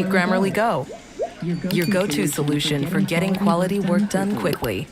Grammarly Go, your go-to solution for getting quality work done quickly.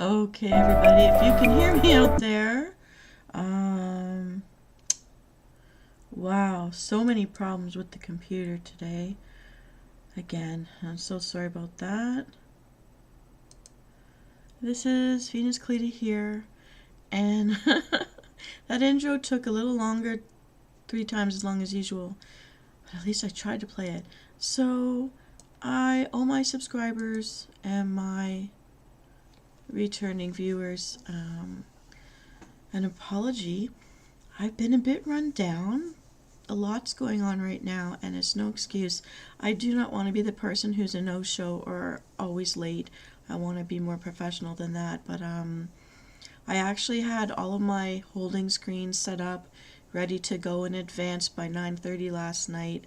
Okay, everybody, if you can hear me out there, wow, so many problems with the computer today. Again, I'm so sorry about that. This is Venus Cleta here, and that intro took a little longer, 3 times as long as usual, but at least I tried to play it. So, I owe my subscribers and my returning viewers an apology. I've been a bit run down. A lot's going on right now, and it's no excuse. I do not want to be the person who's a no-show or always late. I want to be more professional than that, but I actually had all of my holding screens set up, ready to go in advance by 9:30 last night,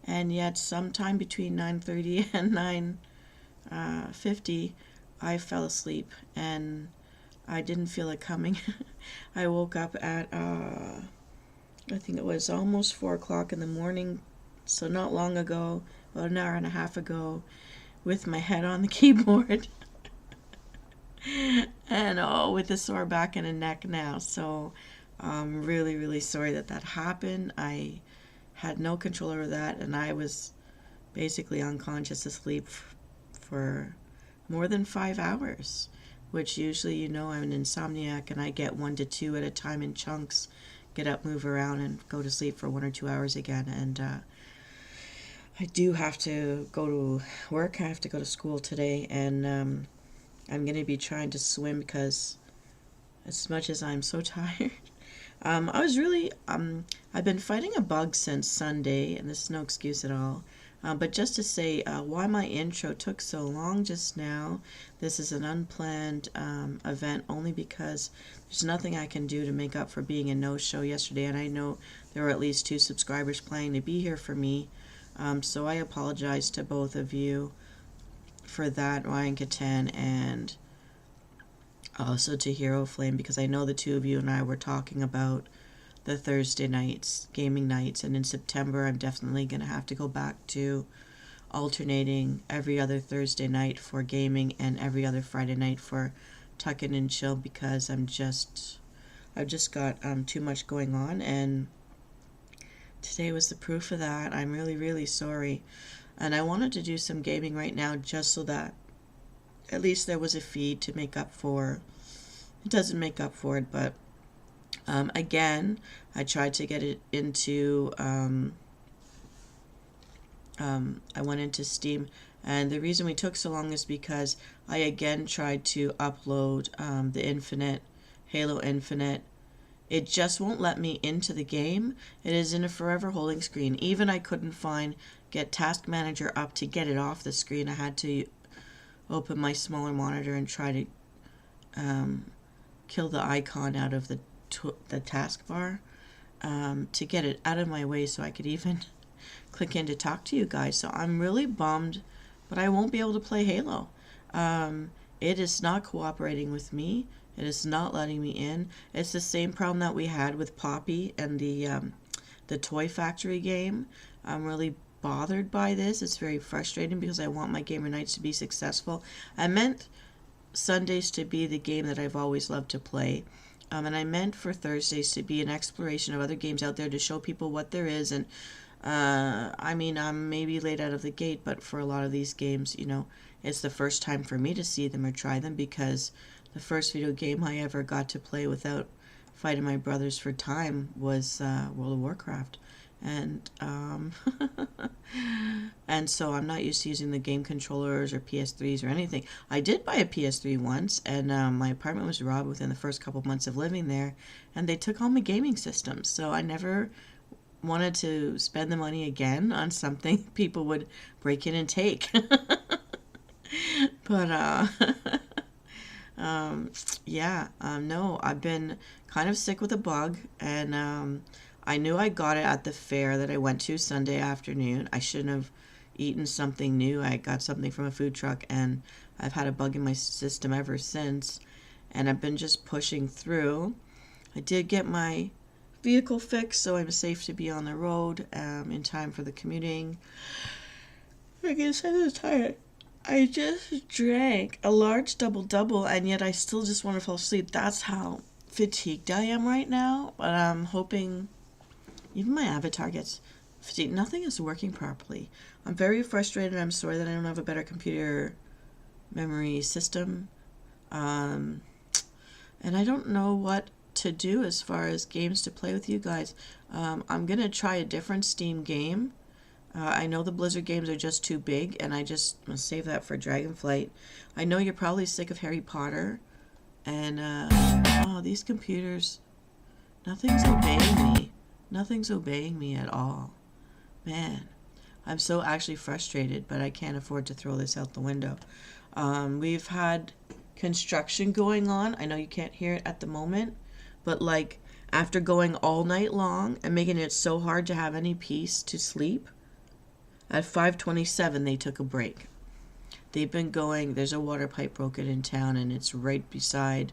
and yet sometime between 9:30 and 9:50 I fell asleep, and I didn't feel it coming. I woke up at I think it was almost 4 o'clock in the morning, so not long ago, about an hour and a half ago, with my head on the keyboard. And with a sore back and a neck now. So I'm really, really sorry that that happened. I had no control over that, and I was basically unconscious asleep for more than 5 hours, which usually, you know, I'm an insomniac and I get 1 to 2 at a time in chunks, get up, move around, and go to sleep for 1 or 2 hours again. And I do have to go to work. I have to go to school today, and I'm going to be trying to swim because as much as I'm so tired, I was really, I've been fighting a bug since Sunday, and this is no excuse at all. But just to say why my intro took so long just now, this is an unplanned event only because there's nothing I can do to make up for being a no-show yesterday, and I know there were at least 2 subscribers planning to be here for me, so I apologize to both of you for that, Ryan Catan and also to Hero Flame, because I know the 2 of you and I were talking about the Thursday nights, gaming nights, and in September I'm definitely going to have to go back to alternating every other Thursday night for gaming and every other Friday night for tuck in and chill, because I've just got too much going on, and today was the proof of that. I'm really, really sorry. And I wanted to do some gaming right now just so that at least there was a feed to make up for. It doesn't make up for it, but again, I tried to get it into, I went into Steam, and the reason we took so long is because I again tried to upload the Halo Infinite. It just won't let me into the game. It is in a forever holding screen. Even I couldn't get Task Manager up to get it off the screen. I had to open my smaller monitor and try to kill the icon out of the taskbar to get it out of my way so I could even click in to talk to you guys. So I'm really bummed, but I won't be able to play Halo. It is not cooperating with me. It is not letting me in. It's the same problem that we had with Poppy and the Toy Factory game. I'm really bothered by this. It's very frustrating because I want my gamer nights to be successful. I meant Sundays to be the game that I've always loved to play. And I meant for Thursdays to be an exploration of other games out there to show people what there is. And I mean, I'm maybe late out of the gate, but for a lot of these games, you know, it's the first time for me to see them or try them, because the first video game I ever got to play without fighting my brothers for time was World of Warcraft. And and so I'm not used to using the game controllers or PS3s or anything. I did buy a PS3 once, and my apartment was robbed within the first couple months of living there, and they took all my gaming systems. So I never wanted to spend the money again on something people would break in and take. But yeah, no, I've been kind of sick with a bug, and I knew I got it at the fair that I went to Sunday afternoon. I shouldn't have eaten something new. I got something from a food truck, and I've had a bug in my system ever since, and I've been just pushing through. I did get my vehicle fixed, so I'm safe to be on the road in time for the commuting. Like I said, I'm tired. I just drank a large double-double, and yet I still just want to fall asleep. That's how fatigued I am right now, but I'm hoping even my avatar gets fatigued. Nothing is working properly. I'm very frustrated. I'm sorry that I don't have a better computer memory system. And I don't know what to do as far as games to play with you guys. I'm going to try a different Steam game. I know the Blizzard games are just too big, and I just must save that for Dragonflight. I know you're probably sick of Harry Potter, and oh, these computers, nothing's obeying me. Nothing's obeying me at all. Man, I'm so actually frustrated, but I can't afford to throw this out the window. We've had construction going on. I know you can't hear it at the moment, but like after going all night long and making it so hard to have any peace to sleep, at 5:27 they took a break. They've been going, there's a water pipe broken in town, and it's right beside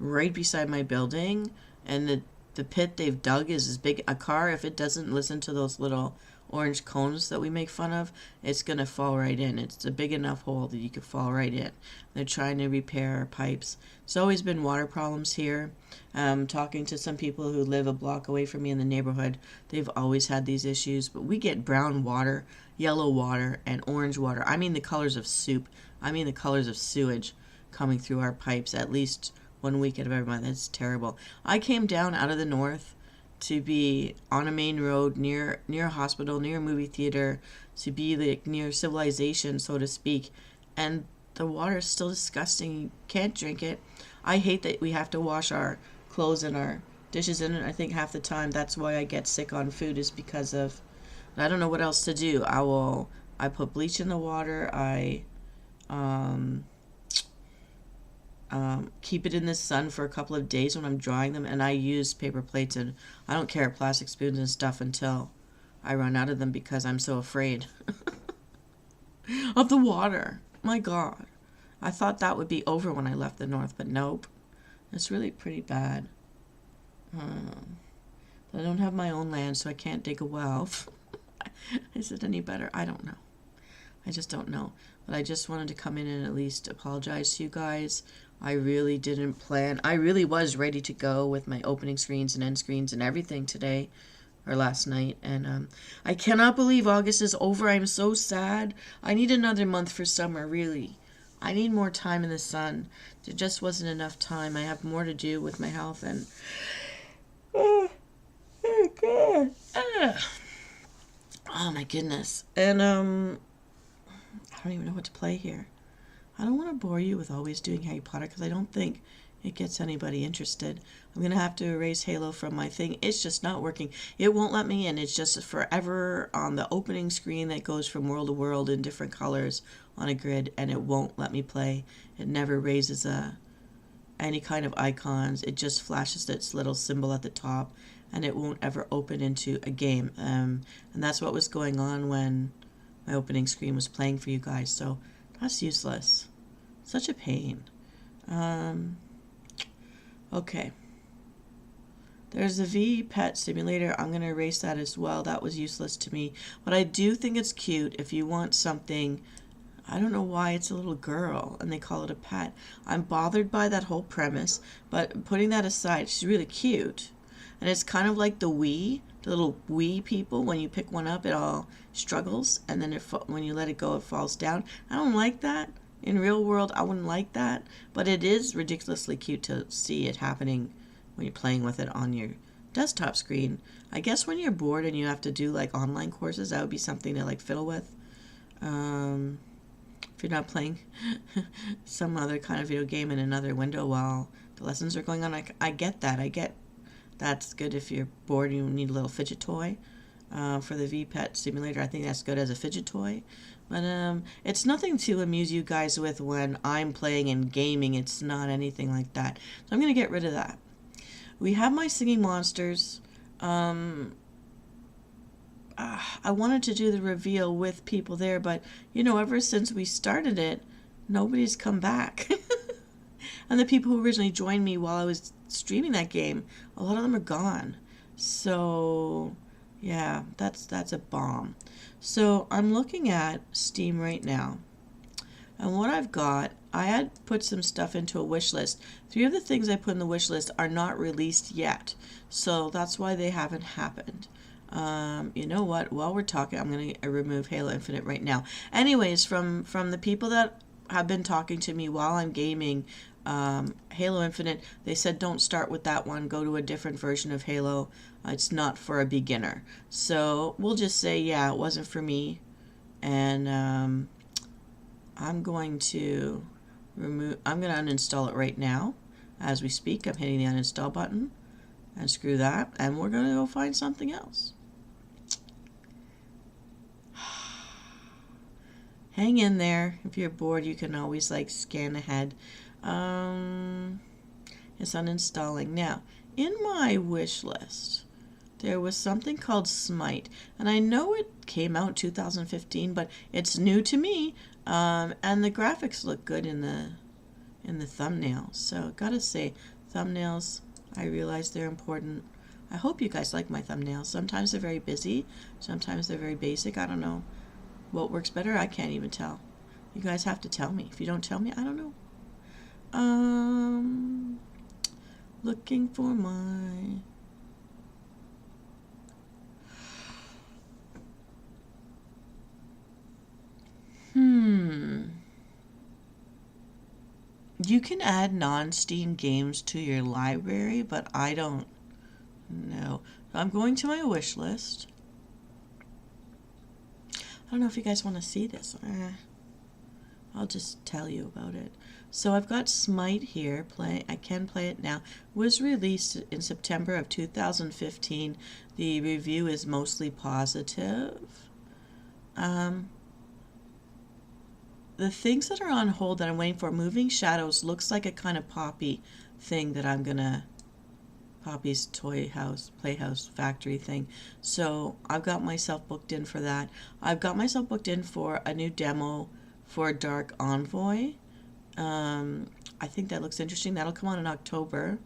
my building, and the pit they've dug is as big a car. If it doesn't listen to those little orange cones that we make fun of, it's gonna fall right in. It's a big enough hole that you could fall right in. They're trying to repair our pipes. There's always been water problems here. Talking to some people who live a block away from me in the neighborhood, they've always had these issues, but we get brown water, yellow water, and orange water. I mean the colors of soup. I mean the colors of sewage coming through our pipes at least 1 week out of every month. That's terrible. I came down out of the north to be on a main road near a hospital, near a movie theater, to be like near civilization, so to speak, and the water is still disgusting. You can't drink it. I hate that we have to wash our clothes and our dishes in it. I think half the time that's why I get sick on food, is because of, I don't know what else to do. I put bleach in the water. I keep it in the sun for a couple of days when I'm drying them, and I use paper plates, and I don't care plastic spoons and stuff until I run out of them, because I'm so afraid of the water. My God. I thought that would be over when I left the north, but nope. It's really pretty bad. I don't have my own land, so I can't dig a well. Is it any better? I don't know. I just don't know. But I just wanted to come in and at least apologize to you guys. I really didn't plan. I really was ready to go with my opening screens and end screens and everything today or last night. And I cannot believe August is over. I'm so sad. I need another month for summer, really. I need more time in the sun. There just wasn't enough time. I have more to do with my health and... Oh, God. Oh, my goodness. And, I don't even know what to play here. I don't want to bore you with always doing Harry Potter because I don't think it gets anybody interested. I'm going to have to erase Halo from my thing. It's just not working. It won't let me in. It's just forever on the opening screen that goes from world to world in different colors on a grid, and it won't let me play. It never raises any kind of icons. It just flashes its little symbol at the top, and it won't ever open into a game. And that's what was going on when my opening screen was playing for you guys. So that's useless. Such a pain. Okay. There's the V Pet Simulator. I'm going to erase that as well. That was useless to me. But I do think it's cute if you want something. I don't know why it's a little girl and they call it a pet. I'm bothered by that whole premise. But putting that aside, she's really cute. And it's kind of like the Wii. The little Wii people. When you pick one up, it all struggles. And then when you let it go, it falls down. I don't like that. In real world, I wouldn't like that, but it is ridiculously cute to see it happening when you're playing with it on your desktop screen. I guess when you're bored and you have to do like online courses, that would be something to like fiddle with. If you're not playing some other kind of video game in another window while the lessons are going on, I get that. I get that's good if you're bored and you need a little fidget toy. For the V-Pet Simulator, I think that's good as a fidget toy. But it's nothing to amuse you guys with when I'm playing and gaming. It's not anything like that. So I'm going to get rid of that. We have my singing monsters. I wanted to do the reveal with people there, but, you know, ever since we started it, nobody's come back. And the people who originally joined me while I was streaming that game, a lot of them are gone. So... yeah, that's a bomb. So I'm looking at Steam right now. And what I've got, I had put some stuff into a wish list. 3 of the things I put in the wish list are not released yet. So that's why they haven't happened. You know what? While we're talking, I'm going to remove Halo Infinite right now. Anyways, from the people that have been talking to me while I'm gaming Halo Infinite, they said don't start with that one. Go to a different version of Halo. It's not for a beginner. So we'll just say, yeah, it wasn't for me. And I'm going to uninstall it right now. As we speak, I'm hitting the uninstall button. And screw that. And we're going to go find something else. Hang in there. If you're bored, you can always like scan ahead. It's uninstalling. Now, in my wish list, there was something called Smite, and I know it came out in 2015, but it's new to me, and the graphics look good in the thumbnail. So, gotta say, thumbnails, I realize they're important. I hope you guys like my thumbnails. Sometimes they're very busy, sometimes they're very basic. I don't know what works better. I can't even tell. You guys have to tell me. If you don't tell me, I don't know. Looking for my... You can add non-Steam games to your library, but I don't know. I'm going to my wish list. I don't know if you guys want to see this. I'll just tell you about it. So I've got Smite here. I can play it now. It was released in September of 2015. The review is mostly positive. The things that are on hold that I'm waiting for, Moving Shadows, looks like a kind of Poppy thing that I'm gonna... Poppy's Toy House, Playhouse Factory thing. So I've got myself booked in for that. I've got myself booked in for a new demo for Dark Envoy. I think that looks interesting. That'll come out in October.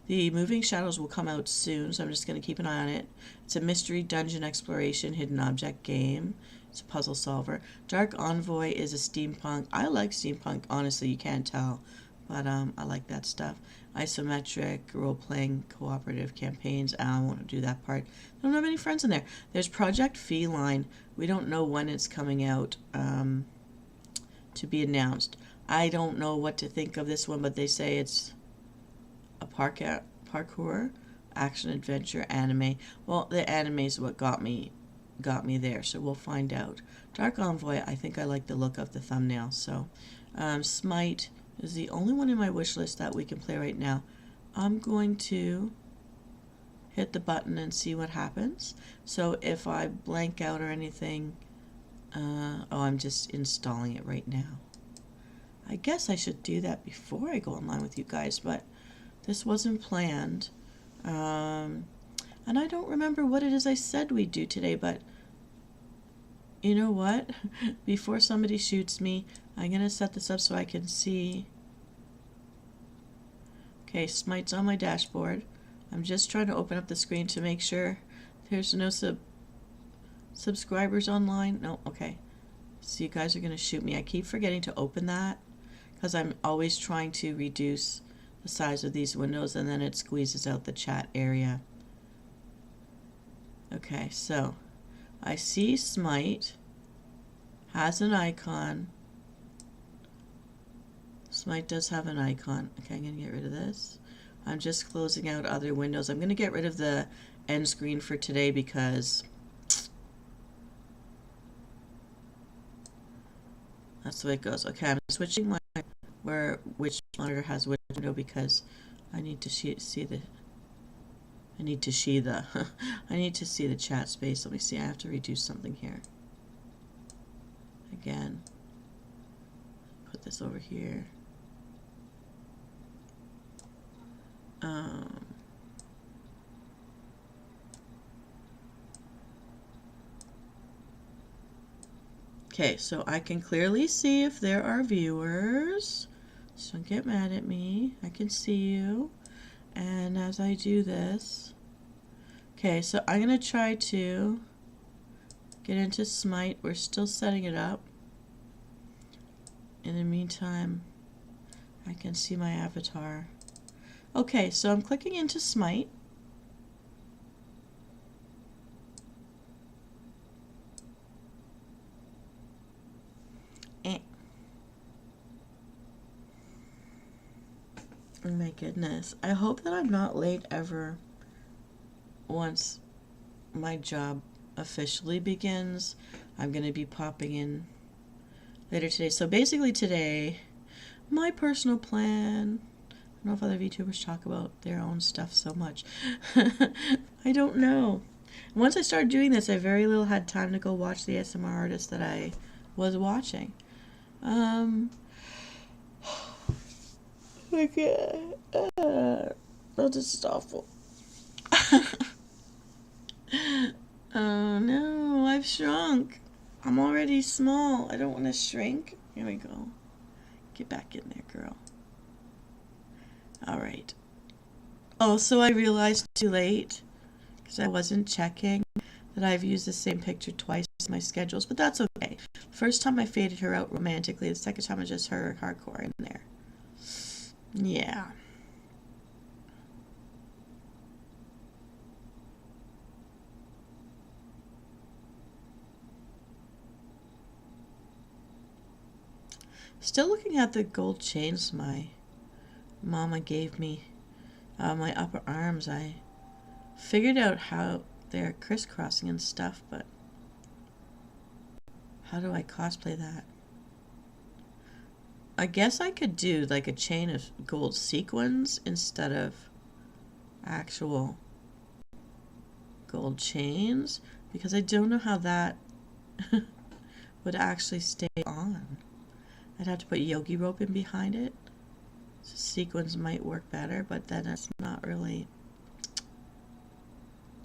The Moving Shadows will come out soon, so I'm just going to keep an eye on it. It's a mystery dungeon exploration hidden object game. It's a puzzle solver. Dark Envoy is a steampunk. I like steampunk, honestly, you can't tell. But I like that stuff. Isometric, role-playing, cooperative campaigns. I won't do that part. I don't have any friends in there. There's Project Feline. We don't know when it's coming out to be announced. I don't know what to think of this one, but they say it's a parkour, action-adventure anime. Well, the anime is what got me there, so we'll find out. Dark Envoy, I think I like the look of the thumbnail. So Smite is the only one in my wish list that we can play right now. I'm going to hit the button and see what happens. So if I blank out or anything, I'm just installing it right now. I guess I should do that before I go online with you guys, but this wasn't planned. And I don't remember what it is I said we'd do today, but you know what? Before somebody shoots me, I'm going to set this up so I can see. Okay, Smite's on my dashboard. I'm just trying to open up the screen to make sure there's no subscribers online. No, okay. So you guys are going to shoot me. I keep forgetting to open that because I'm always trying to reduce the size of these windows and then it squeezes out the chat area. Okay, so I see Smite has an icon. Smite does have an icon. Okay, I'm going to get rid of this. I'm just closing out other windows. I'm going to get rid of the end screen for today because that's the way it goes. Okay, I'm switching my which monitor has which window because I need to see the I need to see the chat space. Let me see. I have to reduce something here. Again, put this over here. Okay, so I can clearly see if there are viewers. So don't get mad at me. I can see you. And as I do this, okay, so I'm going to try to get into Smite. We're still setting it up. In the meantime, I can see my avatar. Okay, so I'm clicking into Smite. Oh my goodness. I hope that I'm not late ever once my job officially begins. I'm going to be popping in later today. So basically today, my personal plan, I don't know if other VTubers talk about their own stuff so much. I don't know. Once I started doing this, I very little had time to go watch the ASMR artists that I was watching. Okay. Oh, this is awful. Oh no, I've shrunk. I'm already small. I don't want to shrink. Here we go. Get back in there, girl. All right. Oh, so I realized too late because I wasn't checking that I've used the same picture twice in my schedules, but that's okay. First time I faded her out romantically. The second time I just her hardcore in there. Yeah. Still looking at the gold chains my mama gave me. My upper arms. I figured out how they're crisscrossing and stuff, but how do I cosplay that? I guess I could do like a chain of gold sequins instead of actual gold chains, because I don't know how that would actually stay on. I'd have to put yogi rope in behind it. So sequins might work better, but then it's not really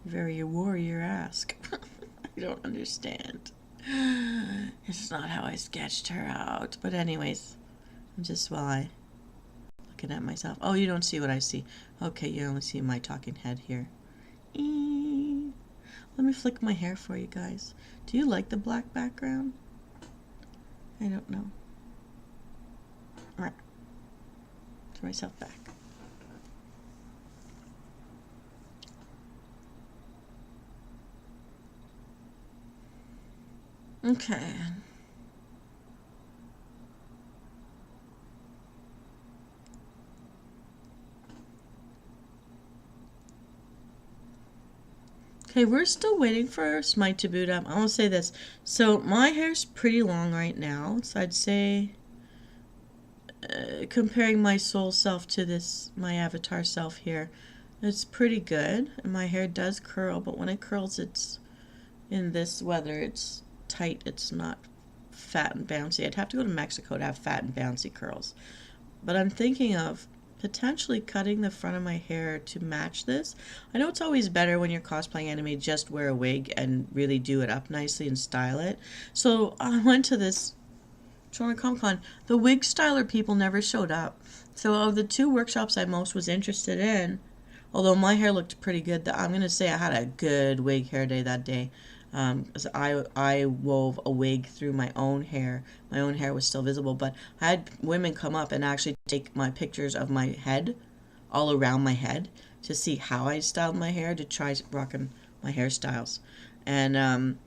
very warrior-esque. I don't understand. It's not how I sketched her out. But anyways, just while I looking at myself. Oh, you don't see what I see. Okay, you only see my talking head here. Let me flick my hair for you guys. Do you like the black background? I don't know. All right. Throw myself back. Okay. Okay, we're still waiting for Smite to boot up. I want to say this. So my hair's pretty long right now. So I'd say, comparing my soul self to this, my avatar self here, it's pretty good. And my hair does curl, but when it curls, it's in this weather, it's tight. It's not fat and bouncy. I'd have to go to Mexico to have fat and bouncy curls. But I'm thinking of potentially cutting the front of my hair to match this. I know it's always better when you're cosplaying anime, just wear a wig and really do it up nicely and style it. So I went to this Toronto Comic Con. The wig styler people never showed up. So of the 2 workshops I most was interested in, although my hair looked pretty good, I'm going to say I had a good wig hair day that day. I wove a wig through my own hair. My own hair was still visible, but I had women come up and actually take my pictures of my head, all around my head, to see how I styled my hair, to try rocking my hairstyles. And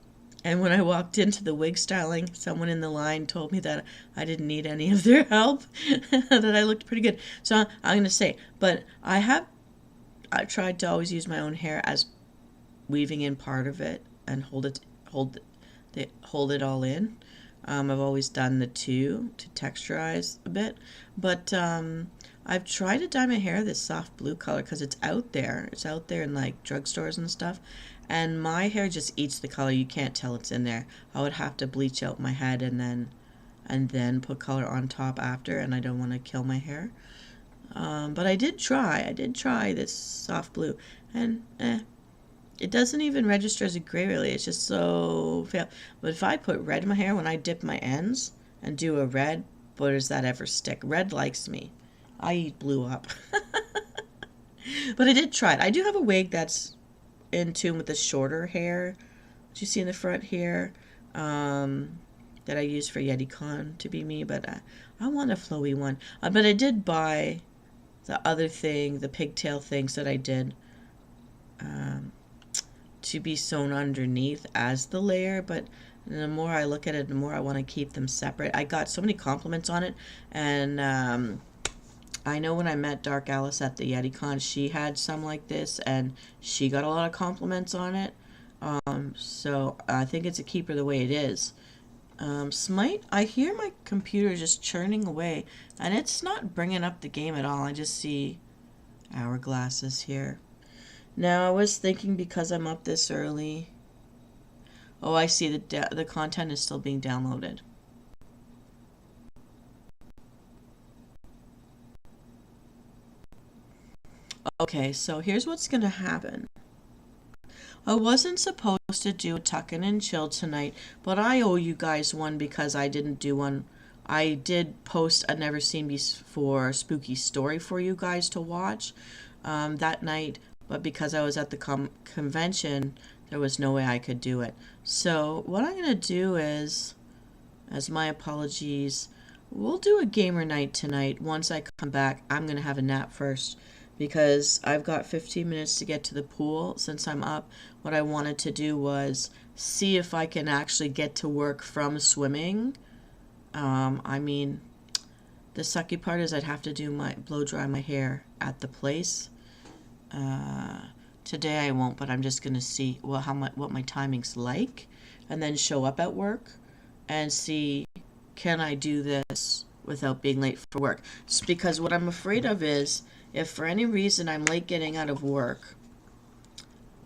when I walked into the wig styling, someone in the line told me that I didn't need any of their help, that I looked pretty good. So I'm going to say, but I tried to always use my own hair as weaving in part of it and hold it all in. I've always done the 2 to texturize a bit, but I've tried to dye my hair this soft blue color because it's out there. It's out there in like drugstores and stuff, and my hair just eats the color. You can't tell it's in there. I would have to bleach out my head and then put color on top after, and I don't want to kill my hair. But I did try this soft blue, and it doesn't even register as a gray, really. It's just so fail. But if I put red in my hair when I dip my ends and do a red, boy, does that ever stick. Red likes me. I eat blue up. But I did try it. I do have a wig that's in tune with the shorter hair, which you see in the front here, that I use for YetiCon to be me. But I want a flowy one. But I did buy the other thing, the pigtail things that I did, to be sewn underneath as the layer, but the more I look at it, the more I want to keep them separate. I got so many compliments on it, and I know when I met Dark Alice at the YetiCon, she had some like this, and she got a lot of compliments on it. So I think it's a keeper the way it is. Smite, I hear my computer just churning away, and it's not bringing up the game at all. I just see hourglasses here. Now, I was thinking, because I'm up this early... Oh, I see the content is still being downloaded. Okay, so here's what's going to happen. I wasn't supposed to do a tuck-in and chill tonight, but I owe you guys one because I didn't do one. I did post a never seen before spooky story for you guys to watch that night. But because I was at the convention, there was no way I could do it. So what I'm going to do is, as my apologies, we'll do a gamer night tonight. Once I come back, I'm going to have a nap first, because I've got 15 minutes to get to the pool since I'm up. What I wanted to do was see if I can actually get to work from swimming. I mean, the sucky part is I'd have to do blow dry my hair at the place. Today I won't, but I'm just going to see what my timing's like, and then show up at work and see, can I do this without being late for work? Just because what I'm afraid of is, if for any reason I'm late getting out of work,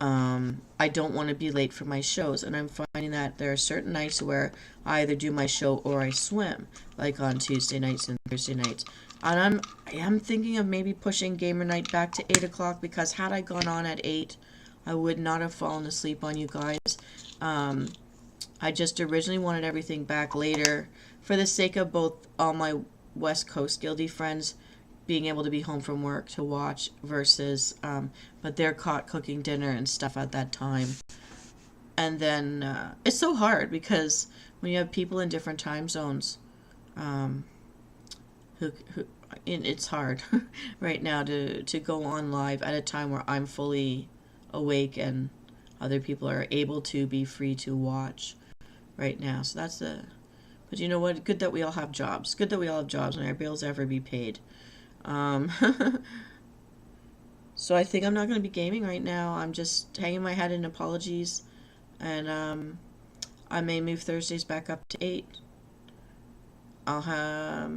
I don't want to be late for my shows, and I'm finding that there are certain nights where I either do my show or I swim, like on Tuesday nights and Thursday nights. And I am thinking of maybe pushing gamer night back to 8 o'clock, because had I gone on at 8, I would not have fallen asleep on you guys. I just originally wanted everything back later for the sake of both all my West Coast Guildie friends being able to be home from work to watch versus, but they're caught cooking dinner and stuff at that time. And then it's so hard because when you have people in different time zones, um, who it's hard right now to go on live at a time where I'm fully awake and other people are able to be free to watch right now. So that's the, but you know what? Good that we all have jobs. Good that we all have jobs and our bills ever be paid. Um, so I think I'm not going to be gaming right now. I'm just hanging my head in apologies, and I may move Thursdays back up to 8. I'll have,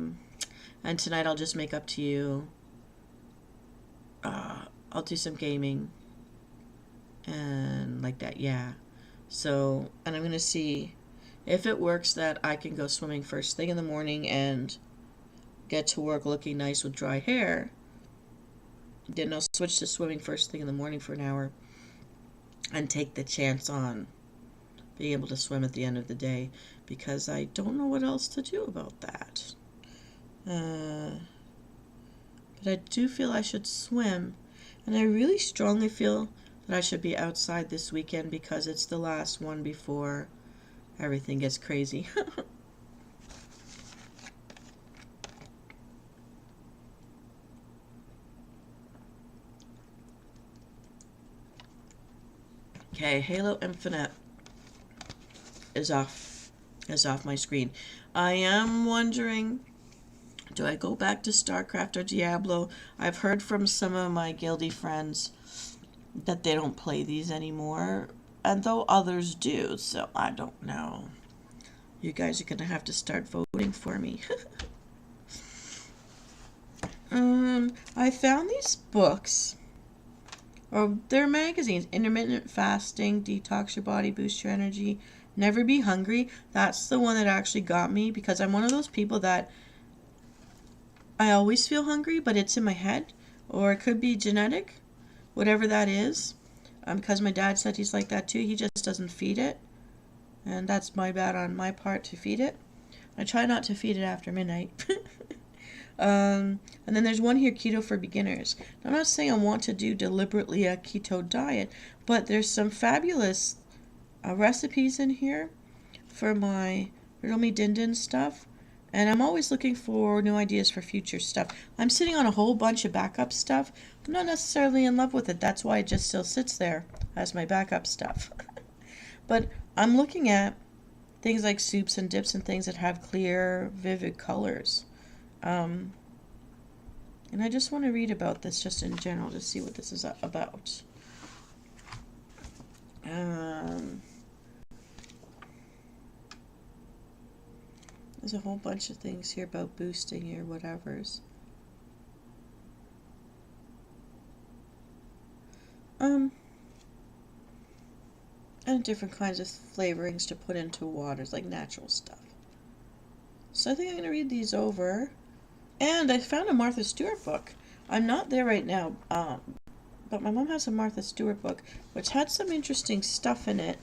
and tonight I'll just make up to you. I'll do some gaming and like that, yeah. So, and I'm going to see if it works that I can go swimming first thing in the morning and get to work looking nice with dry hair. Then I'll switch to swimming first thing in the morning for an hour and take the chance on being able to swim at the end of the day, because I don't know what else to do about that. But I do feel I should swim, and I really strongly feel that I should be outside this weekend because it's the last one before everything gets crazy. Okay, Halo Infinite is off my screen. I am wondering, do I go back to StarCraft or Diablo? I've heard from some of my guilty friends that they don't play these anymore, and though others do, so I don't know. You guys are gonna have to start voting for me. I found these books, or they're magazines. Intermittent Fasting, Detox Your Body, Boost Your Energy, Never Be Hungry. That's the one that actually got me, because I'm one of those people that I always feel hungry, but it's in my head, or it could be genetic, whatever that is. Because my dad said he's like that too. He just doesn't feed it, and that's my bad on my part to feed it. I try not to feed it after midnight. And then there's one here, Keto for Beginners. Now, I'm not saying I want to do deliberately a keto diet, but there's some fabulous recipes in here for my Riddle Me Din Din stuff. And I'm always looking for new ideas for future stuff. I'm sitting on a whole bunch of backup stuff. I'm not necessarily in love with it. That's why it just still sits there as my backup stuff. But I'm looking at things like soups and dips and things that have clear, vivid colors. And I just want to read about this just in general to see what this is about. There's a whole bunch of things here about boosting your whatevers. And different kinds of flavorings to put into waters, like natural stuff. So I think I'm going to read these over. And I found a Martha Stewart book. I'm not there right now, but my mom has a Martha Stewart book, which had some interesting stuff in it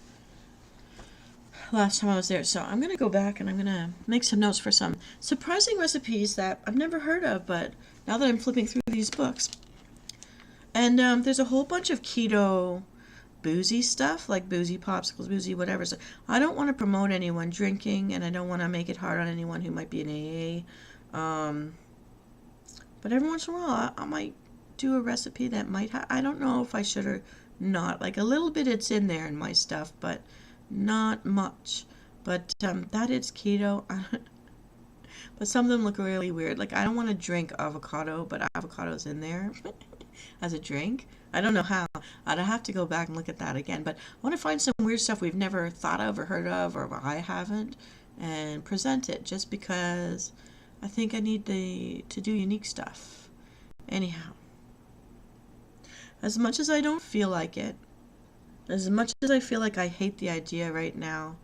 last time I was there. So I'm going to go back and I'm going to make some notes for some surprising recipes that I've never heard of, but now that I'm flipping through these books. And there's a whole bunch of keto boozy stuff, like boozy popsicles, boozy whatever. So I don't want to promote anyone drinking, and I don't want to make it hard on anyone who might be in AA. But every once in a while, I might do a recipe that might I don't know if I should or not. Like, a little bit it's in there in my stuff, but not much. But that is keto. But some of them look really weird. Like, I don't want to drink avocado, but avocado's in there as a drink. I don't know how. I'd have to go back and look at that again. But I want to find some weird stuff we've never thought of or heard of, or I haven't, and present it, just because I think I need to do unique stuff. Anyhow, as much as I don't feel like it, as much as I feel like I hate the idea right now,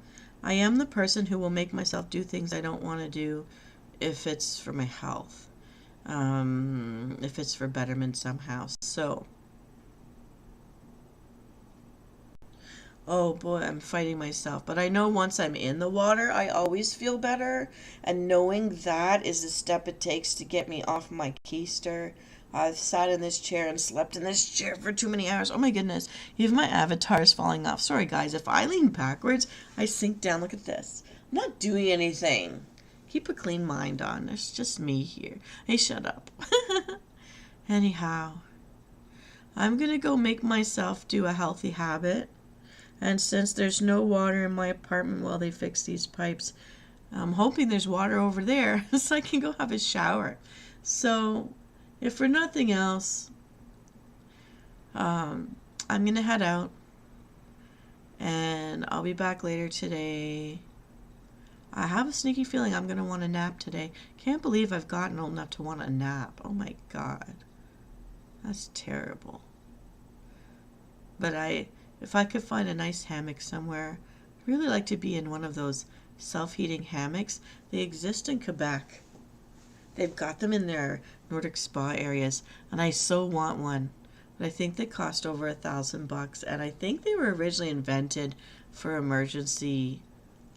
I am the person who will make myself do things I don't want to do if it's for my health, if it's for betterment somehow. So oh boy, I'm fighting myself. But I know once I'm in the water, I always feel better. And knowing that is the step it takes to get me off my keister. I've sat in this chair and slept in this chair for too many hours. Oh my goodness. Even my avatar is falling off. Sorry, guys. If I lean backwards, I sink down. Look at this. I'm not doing anything. Keep a clean mind on. There's just me here. Hey, shut up. Anyhow, I'm going to go make myself do a healthy habit. And since there's no water in my apartment while they fix these pipes, I'm hoping there's water over there so I can go have a shower. So, if for nothing else, I'm going to head out. And I'll be back later today. I have a sneaky feeling I'm going to want a nap today. Can't believe I've gotten old enough to want a nap. Oh my God. That's terrible. But if I could find a nice hammock somewhere, I'd really like to be in one of those self-heating hammocks. They exist in Quebec. They've got them in their Nordic spa areas, and I so want one. But I think they cost over $1,000, and I think they were originally invented for emergency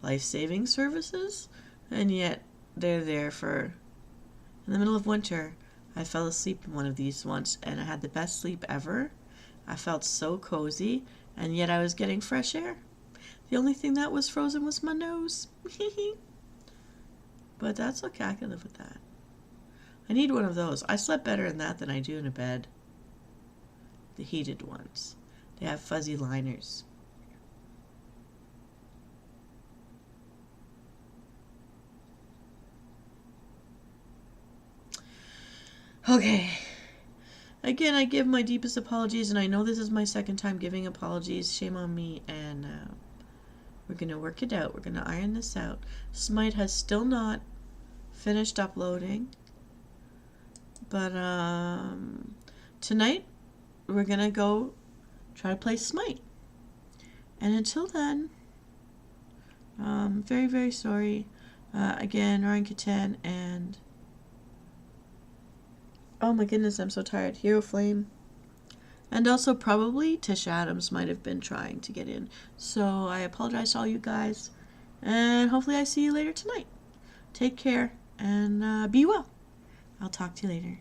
life-saving services, and yet they're there for, in the middle of winter. I fell asleep in one of these once, and I had the best sleep ever. I felt so cozy, and yet I was getting fresh air. The only thing that was frozen was my nose. But that's okay, I can live with that. I need one of those. I slept better in that than I do in a bed. The heated ones. They have fuzzy liners. Okay. Again, I give my deepest apologies, and I know this is my second time giving apologies. Shame on me, and we're going to work it out. We're going to iron this out. Smite has still not finished uploading, but tonight we're going to go try to play Smite. And until then, very, very sorry. Again, Ryan Katan and... oh my goodness, I'm so tired. Hero Flame. And also probably Tish Adams might have been trying to get in. So I apologize to all you guys. And hopefully I see you later tonight. Take care and be well. I'll talk to you later.